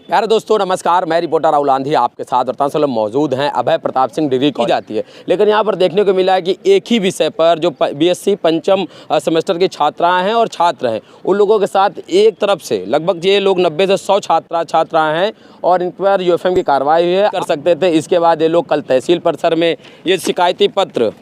प्यारे दोस्तों नमस्कार, मैं रिपोर्टर राहुल आंधी आपके साथ वर्तमान मौजूद हैं। अभय प्रताप सिंह डिग्री की जाती है, लेकिन यहाँ पर देखने को मिला है कि एक ही विषय पर जो बीएससी पंचम सेमेस्टर की छात्राएं हैं और छात्र हैं, उन लोगों के साथ एक तरफ से लगभग ये लोग 90 से 100 छात्राएं हैं और इन पर यूएफएम की कार्रवाई हुई है कर सकते थे। इसके बाद ये लोग कल तहसील परिसर में ये शिकायती पत्र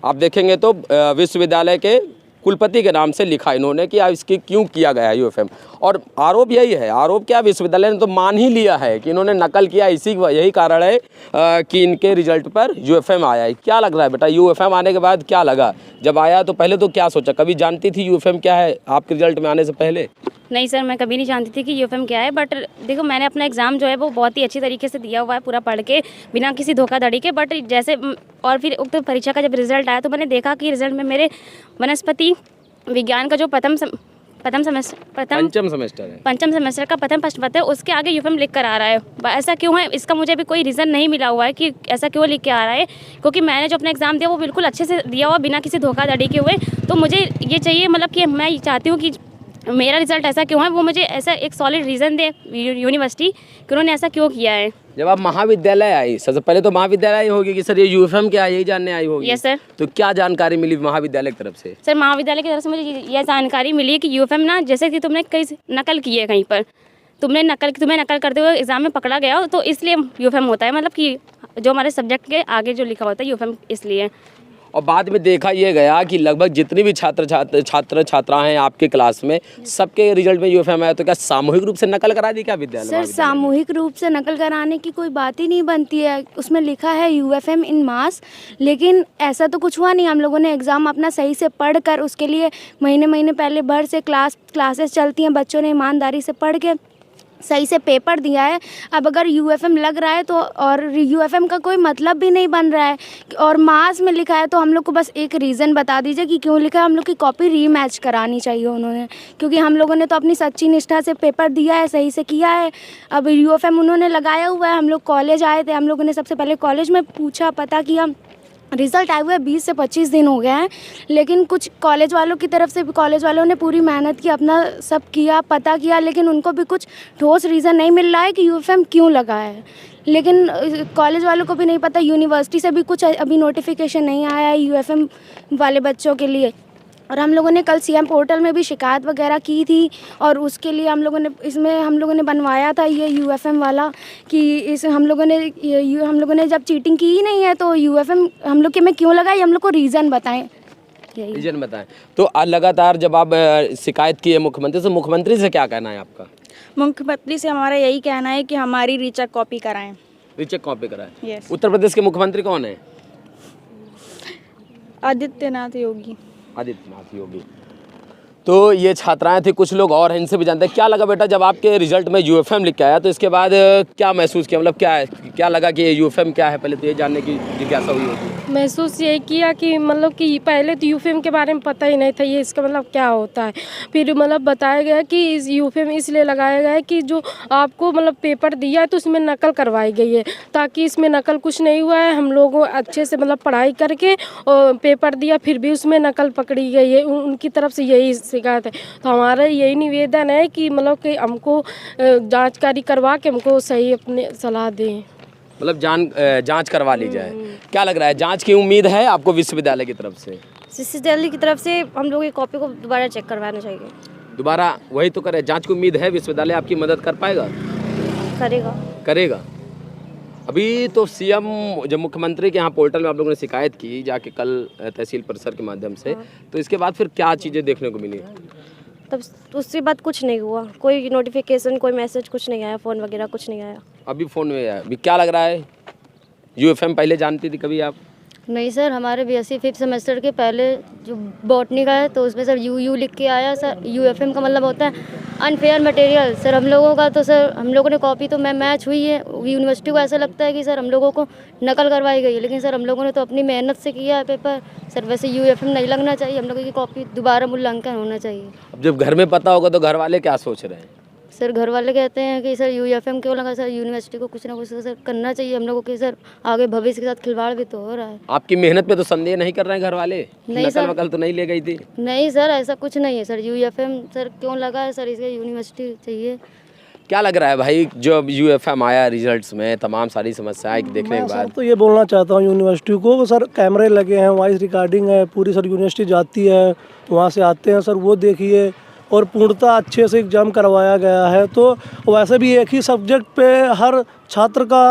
आप देखेंगे तो विश्वविद्यालय के कुलपति के नाम से लिखा इन्होंने कि इसकी क्यों किया गया है यूएफएम। और आरोप यही है, आरोप क्या, विश्वविद्यालय ने तो मान ही लिया है कि इन्होंने नकल किया, यही कारण है कि इनके रिजल्ट पर यूएफएम आया है। क्या लग रहा है बेटा, यूएफएम आने के बाद क्या लगा? जब आया तो पहले तो क्या सोचा, कभी जानती थी यूएफएम क्या है आपके रिजल्ट में आने से पहले? नहीं सर, मैं कभी नहीं जानती थी कि यूएफएम क्या है। बट देखो, मैंने अपना एग्ज़ाम जो है वो बहुत ही अच्छी तरीके से दिया हुआ है, पूरा पढ़ के, बिना किसी धोखाधड़ी के। बट जैसे और फिर उक्त परीक्षा का जब रिजल्ट आया तो मैंने देखा कि रिजल्ट में मेरे वनस्पति विज्ञान का जो पंचम सेमेस्टर का प्रथम प्रश्न पत्र है, उसके आगे यूएफएम लिख कर आ रहा है। ऐसा क्यों है, इसका मुझे अभी कोई रीज़न नहीं मिला हुआ है कि ऐसा क्यों लिख के आ रहा है। क्योंकि मैंने जो अपना एग्ज़ाम दिया वो बिल्कुल अच्छे से दिया हुआ, बिना किसी धोखाधड़ी के हुए। तो मुझे ये चाहिए, मतलब कि मैं चाहती हूँ कि मेरा रिजल्ट ऐसा क्यों है, वो मुझे ऐसा एक सॉलिड रीज़न दे यूनिवर्सिटी कि उन्होंने ऐसा क्यों किया है। जब आप महाविद्यालय आई, सबसे पहले तो महाविद्यालय आई होगी कि सर ये यूएफएम क्या है, यही जानने आई होगी। Yes sir. तो क्या जानकारी मिली महाविद्यालय की तरफ से? सर, महाविद्यालय की तरफ से मुझे यह जानकारी मिली कि यूएफएम ना, जैसे कि तुमने कहीं नकल की है, कहीं पर तुम्हें नकल करते हुए एग्जाम में पकड़ा गया हो, तो इसलिए यूएफएम होता है। मतलब कि जो हमारे सब्जेक्ट के आगे जो लिखा होता है यूएफएम, इसलिए। और बाद में देखा ये गया कि लगभग जितनी भी छात्राएं हैं आपके क्लास में, सबके रिजल्ट में यूएफएम आया। तो क्या सामूहिक रूप से नकल करा दी क्या विद्यालय? सर, सामूहिक रूप से नकल कराने की कोई बात ही नहीं बनती है। उसमें लिखा है यूएफएम इन मास, लेकिन ऐसा तो कुछ हुआ नहीं। हम लोगों ने एग्ज़ाम अपना सही से पढ़ कर, उसके लिए महीने पहले भर से क्लासेस चलती हैं, बच्चों ने ईमानदारी से पढ़ के सही से पेपर दिया है। अब अगर यूएफएम लग रहा है तो, और यूएफएम का कोई मतलब भी नहीं बन रहा है और मास में लिखा है, तो हम लोग को बस एक रीज़न बता दीजिए कि क्यों लिखा है। हम लोग की कॉपी रीमैच करानी चाहिए उन्होंने, क्योंकि हम लोगों ने तो अपनी सच्ची निष्ठा से पेपर दिया है, सही से किया है। अब यूएफएम उन्होंने लगाया हुआ है। हम लोग कॉलेज आए थे, हम लोगों ने सबसे पहले कॉलेज में पूछा, पता किया। रिज़ल्ट आए हुए 20 से 25 दिन हो गए हैं, लेकिन कुछ कॉलेज वालों की तरफ से, कॉलेज वालों ने पूरी मेहनत की, अपना सब किया, पता किया, लेकिन उनको भी कुछ ठोस रीज़न नहीं मिल रहा है कि यूएफएम क्यों लगा है। लेकिन कॉलेज वालों को भी नहीं पता, यूनिवर्सिटी से भी कुछ अभी नोटिफिकेशन नहीं आया है यूएफएम वाले बच्चों के लिए। और हम लोगों ने कल सीएम पोर्टल में भी शिकायत वगैरह की थी, और उसके लिए हम लोगों ने बनवाया था ये यूएफएम वाला कि हम लोगों ने जब चीटिंग की ही नहीं है तो यूएफएम हम लोग के में क्यों लगाई, हम लोग को रीज़न बताएं। रीज़न बताएं। तो लगातार जब आप शिकायत की है मुख्यमंत्री से, मुख्यमंत्री से क्या कहना है आपका? मुख्यमंत्री से हमारा यही कहना है कि हमारी रीचेक कॉपी कराएं। रीचेक कॉपी कराएं। यस। उत्तर प्रदेश के मुख्यमंत्री कौन है? आदित्यनाथ योगी। आदित्यनाथ योगी। तो ये छात्राएं थी, कुछ लोग और हैं, इनसे भी जानते हैं। क्या लगा बेटा जब आपके रिजल्ट में यूएफएम लिख के आया, तो इसके बाद क्या महसूस किया, मतलब क्या लगा कि यूएफएम क्या है? पहले तो ये जानने की जिज्ञासा हुई होगी। महसूस ये किया कि मतलब कि पहले तो यूएफएम के बारे में पता ही नहीं था, ये इसका मतलब क्या होता है। फिर मतलब बताया गया कि इस यूएफएम इसलिए लगाया गया है कि जो आपको मतलब पेपर दिया है तो उसमें नकल करवाई गई है, ताकि इसमें नकल कुछ नहीं हुआ है। हम लोगों अच्छे से मतलब पढ़ाई करके और पेपर दिया, फिर भी उसमें नकल पकड़ी गई है। उनकी तरफ से यही शिकायत है। तो हमारा यही निवेदन है कि मतलब कि हमको जांचकारी करवा के हमको सही अपने सलाह दें, मतलब जांच करवा ली जाए। क्या लग रहा है, जांच की उम्मीद है आपको विश्वविद्यालय की तरफ से? विश्वविद्यालय की तरफ से हम लोग की कॉपी को दोबारा चेक करवाना चाहिए। दोबारा वही तो करे, जांच की उम्मीद है। विश्वविद्यालय आपकी मदद कर पाएगा? करेगा। अभी तो सीएम, जब मुख्यमंत्री के यहाँ पोर्टल में आप लोगों ने शिकायत की जाके कल तहसील परिसर के माध्यम से, तो इसके बाद फिर क्या चीज़ें देखने को मिली? तब उसके बाद कुछ नहीं हुआ, कोई नोटिफिकेशन, कोई मैसेज कुछ नहीं आया, फ़ोन वगैरह कुछ नहीं आया। अभी फ़ोन में आया। अभी क्या लग रहा है, यूएफएम पहले जानती थी कभी आप? नहीं सर, हमारे बीएससी 5th सेमेस्टर के पहले जो बॉटनी का है तो उसमें सर यू लिख के आया। सर यूएफएम का मतलब होता है अनफेयर मटेरियल। सर हम लोगों का तो, सर हम लोगों ने कॉपी तो मैच हुई है, यूनिवर्सिटी को ऐसा लगता है कि सर हम लोगों को नकल करवाई गई है, लेकिन सर हम लोगों ने तो अपनी मेहनत से किया है पेपर। सर वैसे यूएफएम नहीं लगना चाहिए, हम लोगों की कॉपी दोबारा मूल्यांकन होना चाहिए। अब जब घर में पता होगा तो घर वाले क्या सोच रहे हैं? सर घर वाले कहते हैं कि सर यूएफएम क्यों लगा, सर यूनिवर्सिटी को कुछ ना कुछ सर करना चाहिए हम लोगों के। सर आगे भविष्य के साथ खिलवाड़ भी तो हो रहा है। आपकी मेहनत पे तो संदेह नहीं कर रहे हैं घर वाले? नहीं सर, नकल तो नहीं ले गई थी? नहीं सर, ऐसा कुछ नहीं है सर। यूएफएम सर क्यों लगा है सर, इसके यूनिवर्सिटी चाहिए। क्या लग रहा है भाई, जब यूएफएम आया रिजल्ट्स में तमाम सारी समस्याएं देखने के मैं बाद? सर तो ये बोलना चाहता हूँ यूनिवर्सिटी को, सर कैमरे लगे हैं, वॉइस रिकॉर्डिंग है पूरी, सर यूनिवर्सिटी जाती है वहाँ से आते हैं सर, वो देखिए, और पूर्णतः अच्छे से एग्ज़ाम करवाया गया है। तो वैसे भी एक ही सब्जेक्ट पे हर छात्र का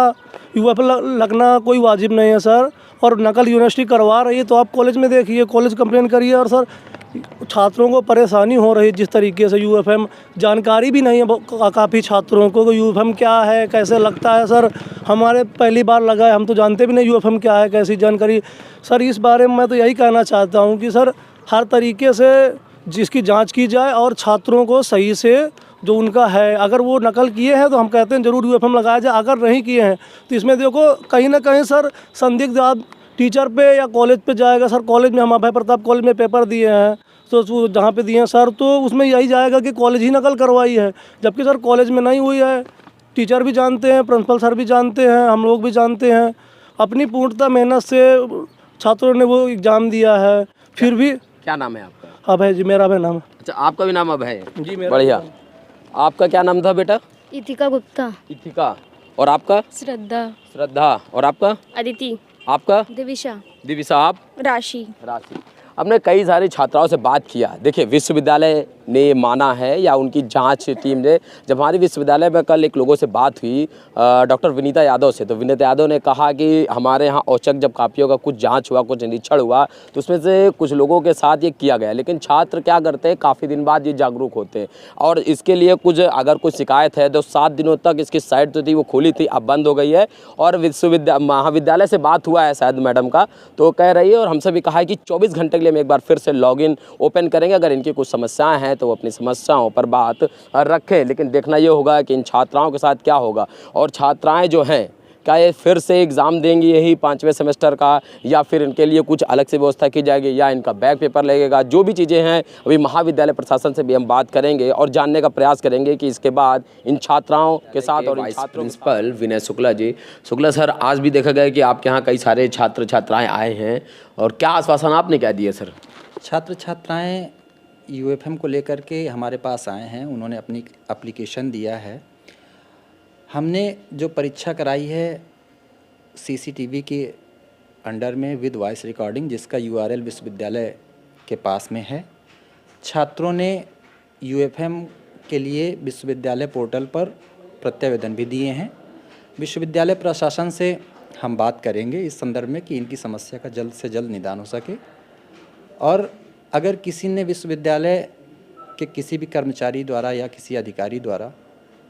यूएफएम लगना कोई वाजिब नहीं है सर, और नकल यूनिवर्सिटी करवा रही है तो आप कॉलेज में देखिए, कॉलेज कंप्लेन करिए। और सर छात्रों को परेशानी हो रही है जिस तरीके से यूएफएम, जानकारी भी नहीं है काफ़ी छात्रों को यूएफएम क्या है, कैसे लगता है। सर हमारे पहली बार लगा है, हम तो जानते भी नहीं यूएफएम क्या है, कैसी जानकारी। सर इस बारे में मैं तो यही कहना चाहता हूँ कि सर हर तरीके से जिसकी जांच की जाए और छात्रों को सही से जो उनका है, अगर वो नकल किए हैं तो हम कहते हैं ज़रूर यूएफएम लगाया जाए, अगर नहीं किए हैं तो इसमें देखो कहीं ना कहीं सर संदिग्ध आप टीचर पे या कॉलेज पे जाएगा। सर कॉलेज में हम अभय प्रताप कॉलेज में पेपर दिए हैं, तो जहाँ पे दिए हैं सर, तो उसमें यही जाएगा कि कॉलेज ही नकल करवाई है, जबकि सर कॉलेज में नहीं हुई है। टीचर भी जानते हैं, प्रिंसिपल सर भी जानते हैं, हम लोग भी जानते हैं, अपनी पूर्णतः मेहनत से छात्रों ने वो एग्ज़ाम दिया है। फिर भी क्या नाम है आपका? अभय जी, मेरा अभय नाम है। अच्छा, आपका भी नाम अभय है जी, मेरा बढ़िया। आपका क्या नाम था बेटा? इथिका गुप्ता। इथिका। और आपका? श्रद्धा। श्रद्धा। और आपका? अदिति। आपका? दिविशा। दिविशा। आप? राशि। राशि। हमने कई सारी छात्राओं से बात किया। देखिए, विश्वविद्यालय ने माना है या उनकी जांच टीम ने, जब हमारी विश्वविद्यालय में कल एक लोगों से बात हुई डॉक्टर विनीता यादव से, तो विनीता यादव ने कहा कि हमारे यहाँ औचक जब कापियों का कुछ जांच हुआ, कुछ निरीक्षण हुआ, तो उसमें से कुछ लोगों के साथ ये किया गया। लेकिन छात्र क्या करते हैं, काफ़ी दिन बाद ये जागरूक होते हैं, और इसके लिए कुछ अगर कुछ शिकायत है तो 7 दिनों तक इसकी साइट तो थी वो खुली थी, अब बंद हो गई है। और महाविद्यालय से बात हुआ है शायद मैडम का, तो कह रही है और हमसे भी कहा है कि 24 घंटे के लिए हम एक बार फिर से लॉगिन ओपन करेंगे, अगर इनकी कुछ समस्याएं हैं तो वो अपनी समस्याओं पर बात रखें। लेकिन देखना ये होगा कि इन छात्राओं के साथ क्या होगा, और छात्राएं जो हैं क्या ये फिर से एग्ज़ाम देंगी यही 5वें सेमेस्टर का, या फिर इनके लिए कुछ अलग से व्यवस्था की जाएगी, या इनका बैक पेपर लगेगा। जो भी चीज़ें हैं अभी महाविद्यालय प्रशासन से भी हम बात करेंगे और जानने का प्रयास करेंगे कि इसके बाद इन छात्राओं के साथ और प्रिंसिपल विनय शुक्ला जी। शुक्ला सर, आज भी देखा गया कि आपके यहाँ कई सारे छात्र छात्राएँ आए हैं, और क्या आश्वासन आपने क्या दिए सर? छात्र छात्राएं यूएफएम को लेकर के हमारे पास आए हैं, उन्होंने अपनी एप्लीकेशन दिया है। हमने जो परीक्षा कराई है सीसीटीवी के अंडर में विद वॉइस रिकॉर्डिंग, जिसका यूआरएल विश्वविद्यालय के पास में है। छात्रों ने यूएफएम के लिए विश्वविद्यालय पोर्टल पर प्रत्यावेदन भी दिए हैं। विश्वविद्यालय प्रशासन से हम बात करेंगे इस संदर्भ में कि इनकी समस्या का जल्द से जल्द निदान हो सके, और अगर किसी ने विश्वविद्यालय के किसी भी कर्मचारी द्वारा या किसी अधिकारी द्वारा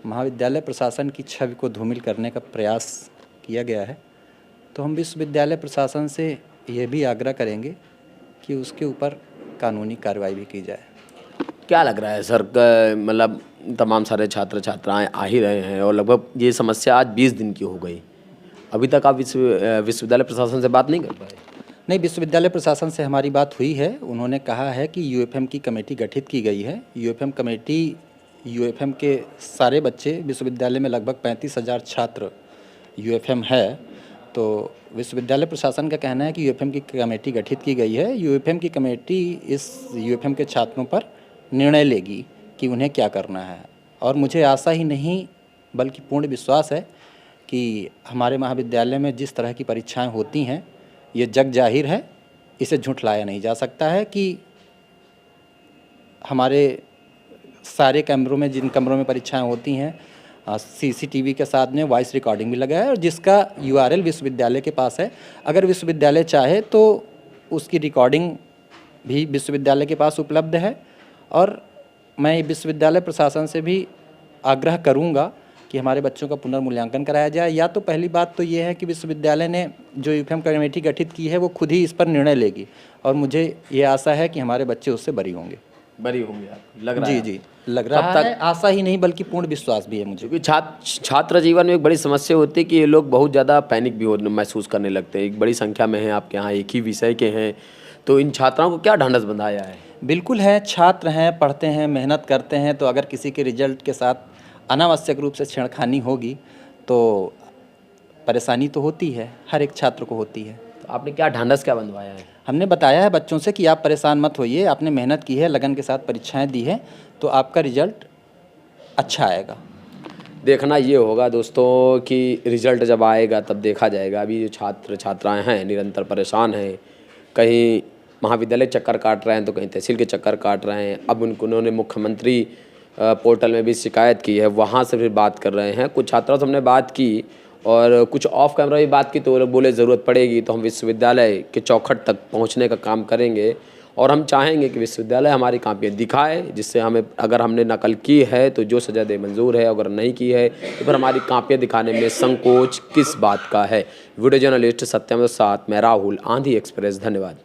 महाविद्यालय प्रशासन की छवि को धूमिल करने का प्रयास किया गया है, तो हम विश्वविद्यालय प्रशासन से ये भी आग्रह करेंगे कि उसके ऊपर कानूनी कार्रवाई भी की जाए। क्या लग रहा है सर, मतलब तमाम सारे छात्र छात्राएं आ ही रहे हैं और लगभग ये समस्या आज 20 दिन की हो गई, अभी तक आप विश्वविद्यालय प्रशासन से बात नहीं कर पाए? नहीं, विश्वविद्यालय प्रशासन से हमारी बात हुई है। उन्होंने कहा है कि यूएफएम की कमेटी गठित की गई है। यूएफएम कमेटी, यूएफएम के सारे बच्चे, विश्वविद्यालय में लगभग 35,000 छात्र यूएफएम है, तो विश्वविद्यालय प्रशासन का कहना है कि यूएफएम की कमेटी गठित की गई है। यूएफएम की कमेटी इस यूएफएम के छात्रों पर निर्णय लेगी कि उन्हें क्या करना है, और मुझे आशा ही नहीं बल्कि पूर्ण विश्वास है कि हमारे महाविद्यालय में जिस तरह की परीक्षाएं होती हैं ये जग जाहिर है, इसे झुठलाया नहीं जा सकता है कि हमारे सारे कमरों में, जिन कमरों में परीक्षाएं होती हैं, सीसीटीवी के साथ में वॉइस रिकॉर्डिंग भी लगा है, और जिसका यूआरएल विश्वविद्यालय के पास है। अगर विश्वविद्यालय चाहे तो उसकी रिकॉर्डिंग भी विश्वविद्यालय के पास उपलब्ध है, और मैं विश्वविद्यालय प्रशासन से भी आग्रह करूंगा कि हमारे बच्चों का पुनर्मूल्यांकन कराया जाए। या तो पहली बात तो ये है कि विश्वविद्यालय ने जो यूएफएम कमेटी गठित की है वो खुद ही इस पर निर्णय लेगी, और मुझे ये आशा है कि हमारे बच्चे उससे बरी होंगे। बरी होंगे आप, लग रहा है? जी, लग रहा है। आशा ही नहीं बल्कि पूर्ण विश्वास भी है मुझे, क्योंकि छात्र जीवन में एक बड़ी समस्या होती है कि ये लोग बहुत ज़्यादा पैनिक भी महसूस करने लगते हैं। एक बड़ी संख्या में हैं आपके यहाँ, एक ही विषय के हैं, तो इन छात्राओं को क्या ढांढस बंधाया है? बिल्कुल है, छात्र हैं, पढ़ते हैं, मेहनत करते हैं, तो अगर किसी के रिजल्ट के साथ अनावश्यक रूप से छेड़खानी होगी तो परेशानी तो होती है, हर एक छात्र को होती है। तो आपने क्या ढांढस क्या बंधवाया है? हमने बताया है बच्चों से कि आप परेशान मत होइए, आपने मेहनत की है, लगन के साथ परीक्षाएं दी है, तो आपका रिजल्ट अच्छा आएगा। देखना ये होगा दोस्तों कि रिज़ल्ट जब आएगा तब देखा जाएगा। अभी जो छात्र छात्राएं हैं निरंतर परेशान हैं, कहीं महाविद्यालय चक्कर काट रहे हैं तो कहीं तहसील के चक्कर काट रहे हैं। अब उन्होंने मुख्यमंत्री पोर्टल में भी शिकायत की है, वहाँ से फिर बात कर रहे हैं। कुछ छात्रों से हमने बात की और कुछ ऑफ कैमरा भी बात की तो वो लोग बोले ज़रूरत पड़ेगी तो हम विश्वविद्यालय के चौखट तक पहुँचने का काम करेंगे और हम चाहेंगे कि विश्वविद्यालय हमारी कापियाँ दिखाए, जिससे हमें अगर हमने नकल की है तो जो सज़ा दे मंजूर है, अगर नहीं की है तो फिर हमारी कापियाँ दिखाने में संकोच किस बात का है। वीडियो जर्नलिस्ट सत्यम के साथ मैं राहुल, आंधी एक्सप्रेस, धन्यवाद।